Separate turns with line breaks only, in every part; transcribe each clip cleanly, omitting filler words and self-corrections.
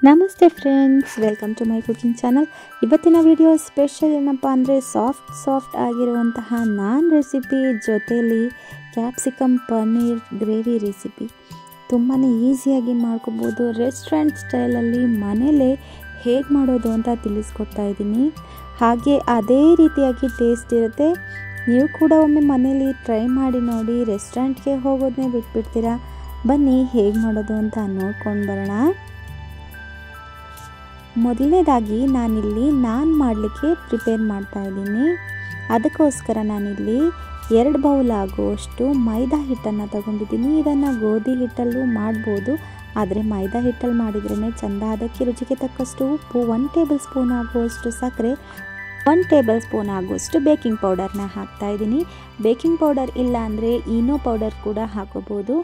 ನಮಸ್ತೆ friends, welcome to my cooking channel. ಇವತ್ತಿನ video special ಏನಪ್ಪ ಅಂದರೆ ಸಾಫ್ಟ್ ಆಗಿರುವಂತಹ ನಾನ್ ರೆಸಿಪಿ ಜೊತೆಯಲ್ಲಿ ಕ್ಯಾಪ್ಸಿಕಮ್ ಪನ್ನೀರ್ ಗ್ರೇವಿ ರೆಸಿಪಿ. ತುಂಬಾ ಈಸಿಯಾಗಿ ಮಾಡ್ಕೋಬೋದು. ರೆಸ್ಟೋರೆಂಟ್ ಸ್ಟೈಲಲ್ಲಿ ಮನೇಲೇ ಹೇಗೆ ಮಾಡೋದು ಅಂತ ತಿಳಿಸ್ಕೊಡ್ತಾ ಇದ್ದೀನಿ. ಹಾಗೆ ಅದೇ ರೀತಿಯಾಗಿ ಟೇಸ್ಟ್ ಇರುತ್ತೆ. ನೀವು ಕೂಡ ಒಮ್ಮೆ ಮನೇಲಿ ಟ್ರೈ ಮಾಡಿ ನೋಡಿ. ರೆಸ್ಟೋರೆಂಟ್ಗೆ ಹೋಗೋದನ್ನೇ ಬಿಟ್ಬಿಡ್ತೀರಾ. ಬನ್ನಿ ಹೇಗೆ ಮಾಡೋದು ಅಂತ ನೋಡ್ಕೊಂಡು ಬರೋಣ. ಮೊದಲನೇದಾಗಿ ನಾನಿಲ್ಲಿ ನಾನ್ ಮಾಡಲಿಕ್ಕೆ ಪ್ರಿಪೇರ್ ಮಾಡ್ತಾ ಇದ್ದೀನಿ. ಅದಕ್ಕೋಸ್ಕರ ನಾನಿಲ್ಲಿ 2 ಬೌಲ್ ಆಗುವಷ್ಟು ಮೈದಾ ಹಿಟ್ಟನ್ನು ತಗೊಂಡಿದ್ದೀನಿ. ಇದನ್ನು ಗೋಧಿ ಹಿಟ್ಟಲ್ಲೂ ಮಾಡ್ಬೋದು, ಆದರೆ ಮೈದಾ ಹಿಟ್ಟಲ್ಲಿ ಮಾಡಿದ್ರೇ ಚೆಂದ. ಅದಕ್ಕೆ ರುಚಿಗೆ ತಕ್ಕಷ್ಟು ಉಪ್ಪು, 1 ಟೇಬಲ್ ಸ್ಪೂನ್ ಆಗುವಷ್ಟು ಸಕ್ಕರೆ, 1 ಟೇಬಲ್ ಸ್ಪೂನ್ ಆಗುವಷ್ಟು ಬೇಕಿಂಗ್ ಪೌಡರ್ನ ಹಾಕ್ತಾ ಇದ್ದೀನಿ. ಬೇಕಿಂಗ್ ಪೌಡರ್ ಇಲ್ಲ ಅಂದರೆ ಈನೋ ಪೌಡರ್ ಕೂಡ ಹಾಕೋಬೋದು.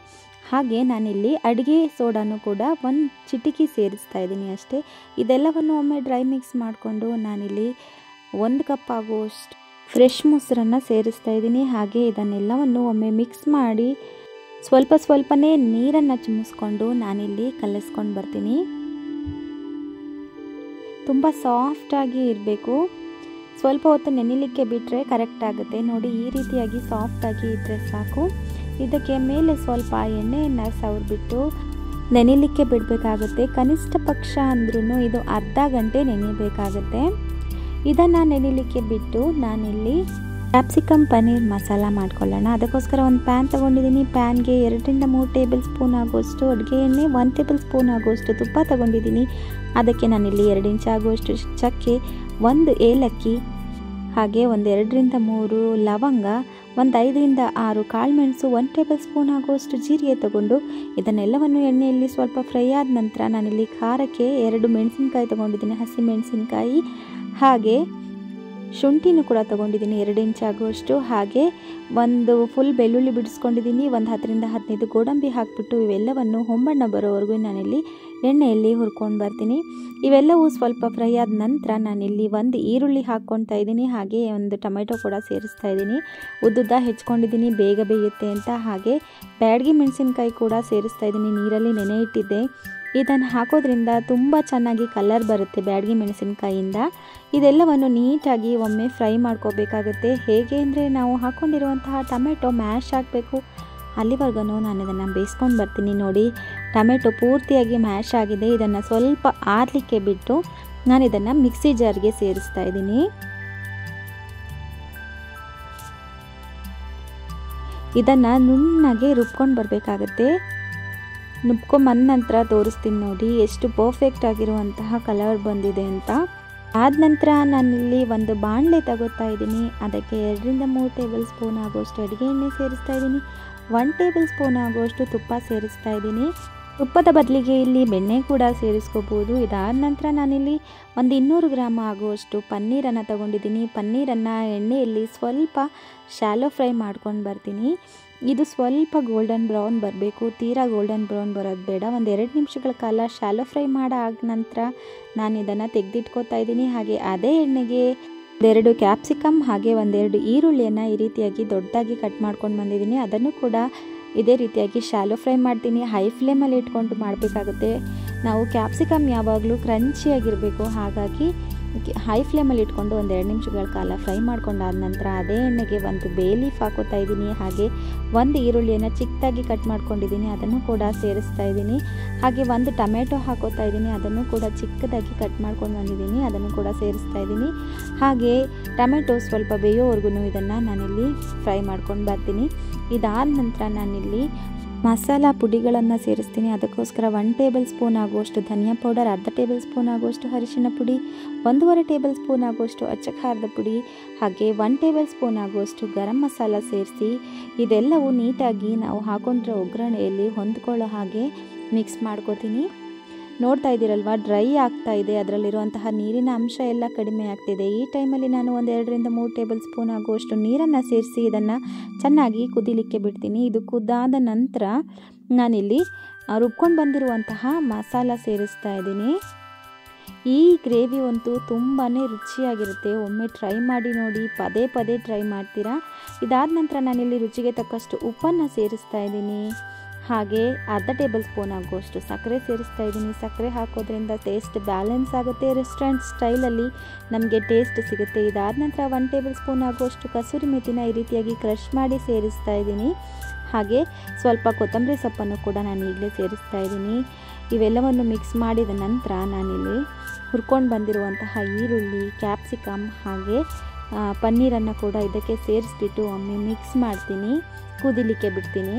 ಹಾಗೆ ನಾನಿಲ್ಲಿ ಅಡುಗೆ ಸೋಡಾನು ಕೂಡ 1 ಚಿಟಿಕೆ ಸೇರಿಸ್ತಾ ಇದ್ದೀನಿ ಅಷ್ಟೇ. ಇದೆಲ್ಲವನ್ನು ಒಮ್ಮೆ ಡ್ರೈ ಮಿಕ್ಸ್ ಮಾಡಿಕೊಂಡು ನಾನಿಲ್ಲಿ 1 ಕಪ್ ಆಗುವಷ್ಟು ಫ್ರೆಶ್ ಮೊಸರನ್ನು ಸೇರಿಸ್ತಾ ಇದ್ದೀನಿ. ಹಾಗೆ ಇದನ್ನೆಲ್ಲವನ್ನು ಒಮ್ಮೆ ಮಿಕ್ಸ್ ಮಾಡಿ ಸ್ವಲ್ಪನೇ ನೀರನ್ನು ಚಿಮ್ಮಿಸ್ಕೊಂಡು ನಾನಿಲ್ಲಿ ಕಲಿಸ್ಕೊಂಡು ಬರ್ತೀನಿ. ತುಂಬ ಸಾಫ್ಟಾಗಿ ಇರಬೇಕು. ಸ್ವಲ್ಪ ಹೊತ್ತು ನೆನೆಯಲಿಕ್ಕೆ ಬಿಟ್ಟರೆ ಕರೆಕ್ಟ್ ಆಗುತ್ತೆ. ನೋಡಿ, ಈ ರೀತಿಯಾಗಿ ಸಾಫ್ಟಾಗಿ ಇದ್ದರೆ ಸಾಕು. ಇದಕ್ಕೆ ಮೇಲೆ ಸ್ವಲ್ಪ ಎಣ್ಣೆಯನ್ನು ಸವರ್ಬಿಟ್ಟು ನೆನೆಯಲಿಕ್ಕೆ ಬಿಡಬೇಕಾಗುತ್ತೆ. ಕನಿಷ್ಠ ಪಕ್ಷ ಅಂದ್ರೂ ಇದು ಅರ್ಧ ಗಂಟೆ ನೆನೆಯಬೇಕಾಗುತ್ತೆ. ಇದನ್ನು ನೆನೆಯಲಿಕ್ಕೆ ಬಿಟ್ಟು ನಾನಿಲ್ಲಿ ಕ್ಯಾಪ್ಸಿಕಮ್ ಪನ್ನೀರ್ ಮಸಾಲ ಮಾಡ್ಕೊಳ್ಳೋಣ. ಅದಕ್ಕೋಸ್ಕರ ಒಂದು ಪ್ಯಾನ್ ತೊಗೊಂಡಿದ್ದೀನಿ. ಪ್ಯಾನ್ಗೆ 2 ರಿಂದ 3 ಟೇಬಲ್ ಸ್ಪೂನ್ ಆಗುವಷ್ಟು ಅಡುಗೆ ಎಣ್ಣೆ, 1 ಟೇಬಲ್ ಸ್ಪೂನ್ ಆಗುವಷ್ಟು ತುಪ್ಪ ತೊಗೊಂಡಿದ್ದೀನಿ. ಅದಕ್ಕೆ ನಾನಿಲ್ಲಿ 2 ಇಂಚ್ ಆಗುವಷ್ಟು ಚಕ್ಕೆ, 1 ಏಲಕ್ಕಿ, ಹಾಗೆ 2 ರಿಂದ 3 ಲವಂಗ, 5 ರಿಂದ 6 ಕಾಳುಮೆಣಸು, 1 ಟೇಬಲ್ ಸ್ಪೂನ್ ಆಗುವಷ್ಟು ಜೀರಿಗೆ ತಗೊಂಡು ಇದನ್ನೆಲ್ಲವನ್ನು ಎಣ್ಣೆಯಲ್ಲಿ ಸ್ವಲ್ಪ ಫ್ರೈ ಆದ ನಂತರ ನಾನಿಲ್ಲಿ ಖಾರಕ್ಕೆ 2 ಮೆಣಸಿನ್ಕಾಯಿ ತೊಗೊಂಡಿದ್ದೀನಿ, ಹಸಿ ಮೆಣಸಿನ್ಕಾಯಿ, ಹಾಗೆ ಶುಂಠಿನೂ ಕೂಡ ತೊಗೊಂಡಿದ್ದೀನಿ 2 ಇಂಚ್ ಆಗುವಷ್ಟು. ಹಾಗೆ 1 ಫುಲ್ ಬೆಳ್ಳುಳ್ಳಿ ಬಿಡಿಸ್ಕೊಂಡಿದ್ದೀನಿ. 10 ರಿಂದ 15 ಗೋಡಂಬಿ ಹಾಕಿಬಿಟ್ಟು ಇವೆಲ್ಲವನ್ನು ಹೊಂಬಣ್ಣ ಬರೋವರೆಗೂ ನಾನಿಲ್ಲಿ ಎಣ್ಣೆಯಲ್ಲಿ ಹುರ್ಕೊಂಡು ಬರ್ತೀನಿ. ಇವೆಲ್ಲವೂ ಸ್ವಲ್ಪ ಫ್ರೈ ಆದ ನಂತರ ನಾನಿಲ್ಲಿ 1 ಈರುಳ್ಳಿ ಹಾಕ್ಕೊಳ್ತಾ ಇದ್ದೀನಿ. ಹಾಗೆ 1 ಟೊಮೆಟೊ ಕೂಡ ಸೇರಿಸ್ತಾ ಇದ್ದೀನಿ. ಉದ್ದುದ್ದ ಹೆಚ್ಕೊಂಡಿದ್ದೀನಿ, ಬೇಗ ಬೇಯುತ್ತೆ ಅಂತ. ಹಾಗೆ ಬ್ಯಾಡಗಿ ಮೆಣಸಿನ್ಕಾಯಿ ಕೂಡ ಸೇರಿಸ್ತಾ ಇದ್ದೀನಿ. ನೀರಲ್ಲಿ ನೆನೆ ಇಟ್ಟಿದ್ದೆ. ಇದನ್ನು ಹಾಕೋದ್ರಿಂದ ತುಂಬ ಚೆನ್ನಾಗಿ ಕಲರ್ ಬರುತ್ತೆ ಬ್ಯಾಡಗಿ ಮೆಣಸಿನ್ಕಾಯಿಂದ. ಇದೆಲ್ಲವನ್ನು ನೀಟಾಗಿ ಒಮ್ಮೆ ಫ್ರೈ ಮಾಡ್ಕೋಬೇಕಾಗುತ್ತೆ. ಹೇಗೆ ಅಂದರೆ ನಾವು ಹಾಕ್ಕೊಂಡಿರುವಂತಹ ಟೊಮೆಟೊ ಮ್ಯಾಶ್ ಆಗಬೇಕು, ಅಲ್ಲಿವರೆಗೂ ನಾನು ಇದನ್ನು ಬೇಯಿಸ್ಕೊಂಡು ಬರ್ತೀನಿ. ನೋಡಿ, ಟೊಮೆಟೊ ಪೂರ್ತಿಯಾಗಿ ಮ್ಯಾಶ್ ಆಗಿದೆ. ಇದನ್ನು ಸ್ವಲ್ಪ ಆರಲಿಕ್ಕೆ ಬಿಟ್ಟು ನಾನು ಇದನ್ನು ಮಿಕ್ಸಿ ಜಾರ್ಗೆ ಸೇರಿಸ್ತಾ ಇದ್ದೀನಿ. ಇದನ್ನು ನುಣ್ಣಗೆ ರುಬ್ಕೊಂಡು ಬರಬೇಕಾಗತ್ತೆ. ನುಬ್ಕೊಂಬಂದ ನಂತರ ತೋರಿಸ್ತೀನಿ ನೋಡಿ ಎಷ್ಟು ಪರ್ಫೆಕ್ಟ್ ಆಗಿರುವಂತಹ ಕಲರ್ ಬಂದಿದೆ ಅಂತ. ಆದ ನಂತರ ನಾನಿಲ್ಲಿ 1 ಬಾಣಲೆ ತಗೋತಾ ಇದ್ದೀನಿ. ಅದಕ್ಕೆ 2 ರಿಂದ 3 ಟೇಬಲ್ ಸ್ಪೂನ್ ಆಗುವಷ್ಟು ಅಡುಗೆ ಎಣ್ಣೆ ಸೇರಿಸ್ತಾ ಇದ್ದೀನಿ. 1 ಟೇಬಲ್ ಸ್ಪೂನ್ ಆಗುವಷ್ಟು ತುಪ್ಪ ಸೇರಿಸ್ತಾ ಇದ್ದೀನಿ. ತುಪ್ಪದ ಬದಲಿಗೆ ಇಲ್ಲಿ ಬೆಣ್ಣೆ ಕೂಡ ಸೇರಿಸ್ಕೋಬೋದು. ಇದಾದ ನಂತರ ನಾನಿಲ್ಲಿ 200 ಗ್ರಾಮ್ ಆಗುವಷ್ಟು ಪನ್ನೀರನ್ನು ತಗೊಂಡಿದ್ದೀನಿ. ಪನ್ನೀರನ್ನು ಎಣ್ಣೆಯಲ್ಲಿ ಸ್ವಲ್ಪ ಶಾಲೋ ಫ್ರೈ ಮಾಡ್ಕೊಂಡು ಬರ್ತೀನಿ. ಇದು ಸ್ವಲ್ಪ ಗೋಲ್ಡನ್ ಬ್ರೌನ್ ಬರಬೇಕು, ತೀರಾ ಗೋಲ್ಡನ್ ಬ್ರೌನ್ ಬರೋದು ಬೇಡ. 2 ನಿಮಿಷಗಳ ಕಾಲ ಶಾಲೋ ಫ್ರೈ ಮಾಡಾದ ನಂತರ ನಾನು ಇದನ್ನು ತೆಗೆದಿಟ್ಕೋತಾ ಇದ್ದೀನಿ. ಹಾಗೆ ಅದೇ ಎಣ್ಣೆಗೆ 2 ಕ್ಯಾಪ್ಸಿಕಮ್ ಹಾಗೆ 2 ಈರುಳ್ಳಿಯನ್ನು ಈ ರೀತಿಯಾಗಿ ದೊಡ್ಡದಾಗಿ ಕಟ್ ಮಾಡ್ಕೊಂಡು ಬಂದಿದ್ದೀನಿ. ಅದನ್ನು ಕೂಡ ಇದೇ ರೀತಿಯಾಗಿ ಶಾಲೋ ಫ್ರೈ ಮಾಡ್ತೀನಿ. ಹೈ ಫ್ಲೇಮಲ್ಲಿ ಇಟ್ಕೊಂಡು ಮಾಡಬೇಕಾಗುತ್ತೆ. ನಾವು ಕ್ಯಾಪ್ಸಿಕಮ್ ಯಾವಾಗಲೂ ಕ್ರಂಚಿಯಾಗಿರಬೇಕು. ಹಾಗಾಗಿ ಹೈ ಫ್ಲೇಮಲ್ಲಿ ಇಟ್ಕೊಂಡು 2 ನಿಮಿಷಗಳ ಕಾಲ ಫ್ರೈ ಮಾಡ್ಕೊಂಡಾದ ನಂತರ ಅದೇ ಎಣ್ಣೆಗೆ 1 ಬೇ ಲೀಫ್ ಹಾಕೋತಾ ಇದ್ದೀನಿ. ಹಾಗೆ 1 ಈರುಳ್ಳಿಯನ್ನು ಚಿಕ್ಕದಾಗಿ ಕಟ್ ಮಾಡ್ಕೊಂಡಿದ್ದೀನಿ, ಅದನ್ನು ಕೂಡ ಸೇರಿಸ್ತಾ ಇದ್ದೀನಿ. ಹಾಗೆ 1 ಟೊಮೆಟೊ ಹಾಕೋತಾ ಇದ್ದೀನಿ, ಅದನ್ನು ಕೂಡ ಚಿಕ್ಕದಾಗಿ ಕಟ್ ಮಾಡ್ಕೊಂಡು ಬಂದಿದ್ದೀನಿ, ಅದನ್ನು ಕೂಡ ಸೇರಿಸ್ತಾ ಇದ್ದೀನಿ. ಹಾಗೆ ಟೊಮೆಟೊ ಸ್ವಲ್ಪ ಬೇಯೋವರೆಗೂ ಇದನ್ನು ನಾನಿಲ್ಲಿ ಫ್ರೈ ಮಾಡ್ಕೊಂಡು ಬರ್ತೀನಿ. ಇದಾದ ನಂತರ ನಾನಿಲ್ಲಿ ಮಸಾಲ ಪುಡಿಗಳನ್ನು ಸೇರಿಸ್ತೀನಿ. ಅದಕ್ಕೋಸ್ಕರ 1 ಟೇಬಲ್ ಸ್ಪೂನ್ ಆಗುವಷ್ಟು ಧನಿಯಾ ಪೌಡರ್, ಅರ್ಧ ಟೇಬಲ್ ಸ್ಪೂನ್ ಆಗುವಷ್ಟು ಅರಿಶಿನ ಪುಡಿ, 1.5 ಟೇಬಲ್ ಸ್ಪೂನ್ ಆಗುವಷ್ಟು ಅಚ್ಚ ಖಾರದ ಪುಡಿ, ಹಾಗೆ 1 ಟೇಬಲ್ ಸ್ಪೂನ್ ಆಗುವಷ್ಟು ಗರಂ ಮಸಾಲ ಸೇರಿಸಿ ಇದೆಲ್ಲವೂ ನೀಟಾಗಿ ನಾವು ಹಾಕೊಂಡಿರೋ ಒಗ್ಗರಣೆಯಲ್ಲಿ ಹೊಂದ್ಕೊಳ್ಳೋ ಹಾಗೆ ಮಿಕ್ಸ್ ಮಾಡ್ಕೋತೀನಿ. ನೋಡ್ತಾ ಇದ್ದೀರಲ್ವ, ಡ್ರೈ ಆಗ್ತಾ ಇದೆ. ಅದರಲ್ಲಿರುವಂತಹ ನೀರಿನ ಅಂಶ ಎಲ್ಲ ಕಡಿಮೆ ಆಗ್ತಿದೆ. ಈ ಟೈಮಲ್ಲಿ ನಾನು 2 ರಿಂದ 3 ಟೇಬಲ್ ಸ್ಪೂನ್ ಆಗುವಷ್ಟು ನೀರನ್ನು ಸೇರಿಸಿ ಇದನ್ನು ಚೆನ್ನಾಗಿ ಕುದಿಲಿಕ್ಕೆ ಬಿಡ್ತೀನಿ. ಇದು ಕುದ್ದಾದ ನಂತರ ನಾನಿಲ್ಲಿ ರುಬ್ಕೊಂಡು ಬಂದಿರುವಂತಹ ಮಸಾಲ ಸೇರಿಸ್ತಾ ಇದ್ದೀನಿ. ಈ ಗ್ರೇವಿ ಅಂತೂ ತುಂಬಾ ರುಚಿಯಾಗಿರುತ್ತೆ. ಒಮ್ಮೆ ಟ್ರೈ ಮಾಡಿ ನೋಡಿ, ಪದೇ ಟ್ರೈ ಮಾಡ್ತೀರಾ. ಇದಾದ ನಂತರ ನಾನಿಲ್ಲಿ ರುಚಿಗೆ ತಕ್ಕಷ್ಟು ಉಪ್ಪನ್ನು ಸೇರಿಸ್ತಾ ಇದ್ದೀನಿ. ಹಾಗೆ ಅರ್ಧ ಟೇಬಲ್ ಸ್ಪೂನ್ ಆಗುವಷ್ಟು ಸಕ್ಕರೆ ಸೇರಿಸ್ತಾ ಇದ್ದೀನಿ. ಸಕ್ಕರೆ ಹಾಕೋದ್ರಿಂದ ಟೇಸ್ಟ್ ಬ್ಯಾಲೆನ್ಸ್ ಆಗುತ್ತೆ, ರೆಸ್ಟೋರೆಂಟ್ ಸ್ಟೈಲಲ್ಲಿ ನಮಗೆ ಟೇಸ್ಟ್ ಸಿಗುತ್ತೆ. ಇದಾದ ನಂತರ 1 ಟೇಬಲ್ ಸ್ಪೂನ್ ಆಗುವಷ್ಟು ಕಸೂರಿ ಮೆಥಿನ ಈ ರೀತಿಯಾಗಿ ಕ್ರಷ್ ಮಾಡಿ ಸೇರಿಸ್ತಾ ಇದ್ದೀನಿ. ಹಾಗೆ ಸ್ವಲ್ಪ ಕೊತ್ತಂಬರಿ ಸೊಪ್ಪನ್ನು ಕೂಡ ನಾನು ಈಗಲೇ ಸೇರಿಸ್ತಾ ಇದ್ದೀನಿ. ಇವೆಲ್ಲವನ್ನು ಮಿಕ್ಸ್ ಮಾಡಿದ ನಂತರ ನಾನಿಲ್ಲಿ ಹುರ್ಕೊಂಡು ಬಂದಿರುವಂತಹ ಈರುಳ್ಳಿ, ಕ್ಯಾಪ್ಸಿಕಮ್ ಹಾಗೆ ಪನ್ನೀರನ್ನು ಕೂಡ ಇದಕ್ಕೆ ಸೇರಿಸ್ಬಿಟ್ಟು ಒಮ್ಮೆ ಮಿಕ್ಸ್ ಮಾಡ್ತೀನಿ, ಕುದಿಲಿಕ್ಕೆ ಬಿಡ್ತೀನಿ.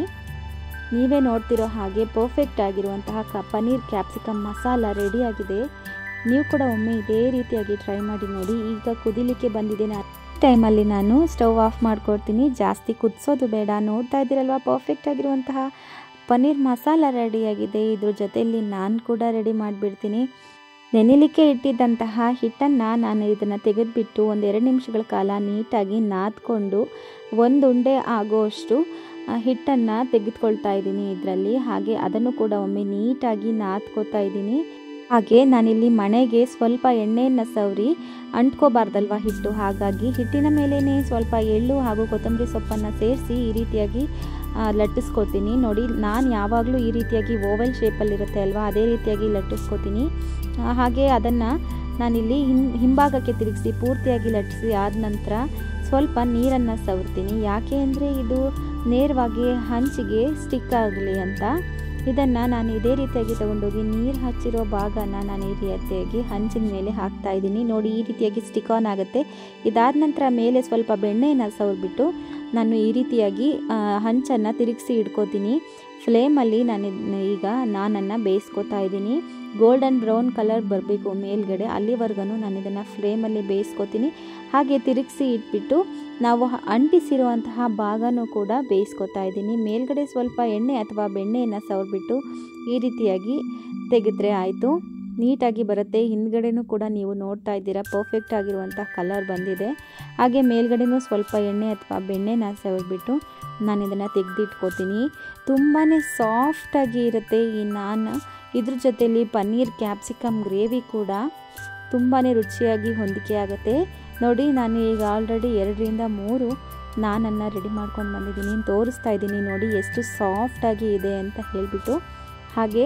ನೀವೇ ನೋಡ್ತಿರೋ ಹಾಗೆ ಪರ್ಫೆಕ್ಟ್ ಆಗಿರುವಂತಹ ಪನ್ನೀರ್ ಕ್ಯಾಪ್ಸಿಕಮ್ ಮಸಾಲ ರೆಡಿಯಾಗಿದೆ. ನೀವು ಕೂಡ ಒಮ್ಮೆ ಇದೇ ರೀತಿಯಾಗಿ ಟ್ರೈ ಮಾಡಿ ನೋಡಿ. ಈಗ ಕುದಿಲಿಕ್ಕೆ ಬಂದಿದೆ. ಟೈಮಲ್ಲಿ ನಾನು ಸ್ಟವ್ ಆಫ್ ಮಾಡ್ಕೊಡ್ತೀನಿ, ಜಾಸ್ತಿ ಕುದಿಸೋದು ಬೇಡ. ನೋಡ್ತಾ ಇದ್ದೀರಲ್ವ ಪರ್ಫೆಕ್ಟ್ ಆಗಿರುವಂತಹ ಪನ್ನೀರ್ ಮಸಾಲ ರೆಡಿಯಾಗಿದೆ. ಇದ್ರ ಜೊತೆಯಲ್ಲಿ ನಾನು ಕೂಡ ರೆಡಿ ಮಾಡಿಬಿಡ್ತೀನಿ. ನೆನೆಲಿಕ್ಕೆ ಇಟ್ಟಿದ್ದಂತಹ ಹಿಟ್ಟನ್ನು ನಾನು ಇದನ್ನು ತೆಗೆದುಬಿಟ್ಟು 1-2 ನಿಮಿಷಗಳ ಕಾಲ ನೀಟಾಗಿ ನಾದ್ಕೊಂಡು 1 ಉಂಡೆ ಆಗೋಷ್ಟು ಹಿಟ್ಟನ್ನು ತೆಗೆದುಕೊಳ್ತಾ ಇದ್ದೀನಿ ಇದರಲ್ಲಿ. ಹಾಗೆ ಅದನ್ನು ಕೂಡ ಒಮ್ಮೆ ನೀಟಾಗಿ ನಾದ್ಕೋತಾ ಇದ್ದೀನಿ. ಹಾಗೆ ನಾನಿಲ್ಲಿ ಮಣೆಗೆ ಸ್ವಲ್ಪ ಎಣ್ಣೆಯನ್ನು ಸವರಿ ಅಂಟ್ಕೋಬಾರ್ದಲ್ವ ಹಿಟ್ಟು, ಹಾಗಾಗಿ ಹಿಟ್ಟಿನ ಮೇಲೇ ಸ್ವಲ್ಪ ಎಳ್ಳು ಹಾಗೂ ಕೊತ್ತಂಬರಿ ಸೊಪ್ಪನ್ನು ಸೇರಿಸಿ ಈ ರೀತಿಯಾಗಿ ಲಟ್ಟಿಸ್ಕೋತೀನಿ. ನೋಡಿ, ನಾನು ಯಾವಾಗಲೂ ಈ ರೀತಿಯಾಗಿ ಓವಲ್ ಶೇಪಲ್ಲಿರುತ್ತೆ ಅಲ್ವಾ, ಅದೇ ರೀತಿಯಾಗಿ ಲಟ್ಟಿಸ್ಕೋತೀನಿ. ಹಾಗೆ ಅದನ್ನು ನಾನಿಲ್ಲಿ ಹಿಂಭಾಗಕ್ಕೆ ತಿರುಗಿಸಿ ಪೂರ್ತಿಯಾಗಿ ಲಟ್ಟಿಸಿ ಆದ ನಂತರ ಸ್ವಲ್ಪ ನೀರನ್ನು ಸವರ್ತೀನಿ. ಯಾಕೆ ಅಂದರೆ ಇದು ನೇರವಾಗಿ ಹಂಚಿಗೆ ಸ್ಟಿಕ್ ಆಗಲಿ ಅಂತ. ಇದನ್ನು ನಾನು ಇದೇ ರೀತಿಯಾಗಿ ತಗೊಂಡೋಗಿ ನೀರು ಹಚ್ಚಿರೋ ಭಾಗನ ನಾನು ಈ ರೀತಿಯಾಗಿ ಹಂಚಿನ ಮೇಲೆ ಹಾಕ್ತಾ ಇದ್ದೀನಿ. ನೋಡಿ, ಈ ರೀತಿಯಾಗಿ ಸ್ಟಿಕ್ ಆನ್ ಆಗುತ್ತೆ. ಇದಾದ ನಂತರ ಮೇಲೆ ಸ್ವಲ್ಪ ಬೆಣ್ಣೆಯನ್ನು ಸವರ್ಬಿಟ್ಟು ನಾನು ಈ ರೀತಿಯಾಗಿ ಹಂಚನ್ನು ತಿರುಗಿಸಿ ಇಟ್ಕೋತೀನಿ. ಫ್ಲೇಮಲ್ಲಿ ಈಗ ನಾನನ್ನು ಬೇಯಿಸ್ಕೊತಾ ಇದ್ದೀನಿ. ಗೋಲ್ಡನ್ ಬ್ರೌನ್ ಕಲರ್ ಬರಬೇಕು ಮೇಲ್ಗಡೆ, ಅಲ್ಲಿವರೆಗೂ ನಾನು ಇದನ್ನು ಫ್ಲೇಮಲ್ಲಿ ಬೇಯಿಸ್ಕೊತೀನಿ. ಹಾಗೆ ತಿರುಗಿಸಿ ಇಟ್ಬಿಟ್ಟು ನಾವು ಅಂಟಿಸಿರುವಂತಹ ಭಾಗನೂ ಕೂಡ ಬೇಯಿಸ್ಕೊತಾ ಇದ್ದೀನಿ. ಮೇಲ್ಗಡೆ ಸ್ವಲ್ಪ ಎಣ್ಣೆ ಅಥವಾ ಬೆಣ್ಣೆಯನ್ನು ಸವರ್ಬಿಟ್ಟು ಈ ರೀತಿಯಾಗಿ ತೆಗೆದ್ರೆ ಆಯಿತು, ನೀಟಾಗಿ ಬರುತ್ತೆ. ಹಿಂದ್ಗಡೆನೂ ಕೂಡ ನೀವು ನೋಡ್ತಾ ಇದ್ದೀರಾ ಪರ್ಫೆಕ್ಟ್ ಆಗಿರುವಂಥ ಕಲರ್ ಬಂದಿದೆ. ಹಾಗೆ ಮೇಲ್ಗಡೆನೂ ಸ್ವಲ್ಪ ಎಣ್ಣೆ ಅಥವಾ ಬೆಣ್ಣೆನ ಸವರ್ಬಿಟ್ಟು ನಾನು ಇದನ್ನು ತೆಗೆದಿಟ್ಕೋತೀನಿ. ತುಂಬಾ ಸಾಫ್ಟಾಗಿ ಇರುತ್ತೆ ಈ ನಾನ್. ಇದ್ರ ಜೊತೆಯಲ್ಲಿ ಪನ್ನೀರ್ ಕ್ಯಾಪ್ಸಿಕಮ್ ಗ್ರೇವಿ ಕೂಡ ತುಂಬಾ ರುಚಿಯಾಗಿ ಹೊಂದಿಕೆ ಆಗುತ್ತೆ. ನೋಡಿ, ನಾನು ಈಗ ಆಲ್ರೆಡಿ 2-3 ನಾನನ್ನು ರೆಡಿ ಮಾಡ್ಕೊಂಡು ಬಂದಿದ್ದೀನಿ, ತೋರಿಸ್ತಾ ಇದ್ದೀನಿ. ನೋಡಿ ಎಷ್ಟು ಸಾಫ್ಟಾಗಿ ಇದೆ ಅಂತ ಹೇಳಿಬಿಟ್ಟು. ಹಾಗೆ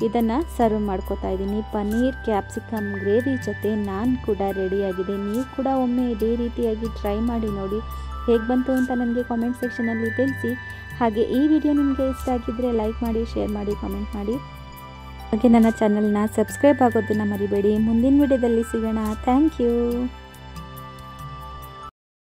ಇದನ್ನು ಸರ್ವ್ ಮಾಡ್ಕೋತಾ ಇದ್ದೀನಿ. ಪನ್ನೀರ್ ಕ್ಯಾಪ್ಸಿಕಮ್ ಗ್ರೇವಿ ಜೊತೆ ನಾನ್ ಕೂಡ ರೆಡಿಯಾಗಿದೆ. ನೀವು ಕೂಡ ಒಮ್ಮೆ ಇದೇ ರೀತಿಯಾಗಿ ಟ್ರೈ ಮಾಡಿ ನೋಡಿ, ಹೇಗೆ ಬಂತು ಅಂತ ನನಗೆ ಕಾಮೆಂಟ್ ಸೆಕ್ಷನಲ್ಲಿ ತಿಳಿಸಿ. ಹಾಗೆ ಈ ವಿಡಿಯೋ ನಿಮಗೆ ಇಷ್ಟ ಆಗಿದ್ದರೆ ಲೈಕ್ ಮಾಡಿ, ಶೇರ್ ಮಾಡಿ, ಕಾಮೆಂಟ್ ಮಾಡಿ. ಹಾಗೆ ನನ್ನ ಚಾನಲ್ನ ಸಬ್ಸ್ಕ್ರೈಬ್ ಆಗೋದನ್ನು ಮರಿಬೇಡಿ. ಮುಂದಿನ ವಿಡಿಯೋದಲ್ಲಿ ಸಿಗೋಣ. Thank you.